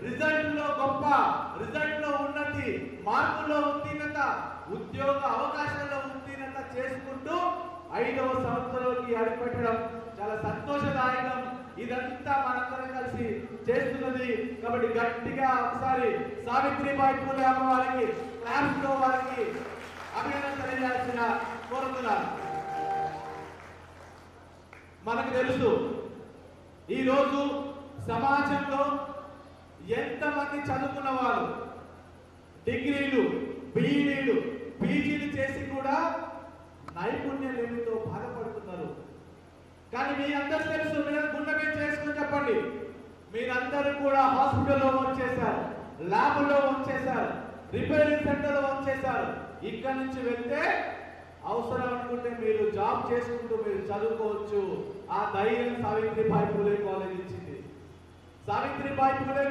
Result లో గొప్ప, result లో ఉన్నతి, మార్కుల్లో ఉత్తీర్ణత, ఉద్యోగ అవకాశాల్లో ఉత్తీర్ణత చేసుకుంటూ 5వ సంవత్సరంలోకి అడుగుపెట్టడం చాలా సంతోషదాయకం. ఇదంతా మనందరం కలిసి చేస్తున్నది. కాబట్టి గట్టిగా ఒకసారి సావిత్రిబాయి పూలే అమ్మ వారికి క్లాప్స్ లో వారికి అభినందన తెలియాల్సిన కోరుతున్నారు. మనకు తెలుసు ఈరోజు సమాజంలో ఎంతమంది చదువుకున్న వారు డిగ్రీలు, బీఈడీలు, పీజీలు చేసి కూడా నైపుణ్యం లేమితో బాధపడుతున్నారు. కానీ మీ అందరూ తెలుసు, మీరు గుండె మీద చేసుకుని చెప్పండి, మీరందరూ కూడా హాస్పిటల్లో వర్క్ చేశారు, ల్యాబ్లో వర్క్ చేశారు, రిపేరింగ్ సెంటర్లో వర్క్ చేశారు. ఇక్కడ నుంచి వెళ్తే అవసరం అనుకుంటే మీరు జాబ్ చేసుకుంటూ మీరు చదువుకోవచ్చు. ఆ ధైర్యం సావిత్రిబాయి పూలే కాలేజ్ ఇచ్చింది. సావిత్రిబాయి పూలే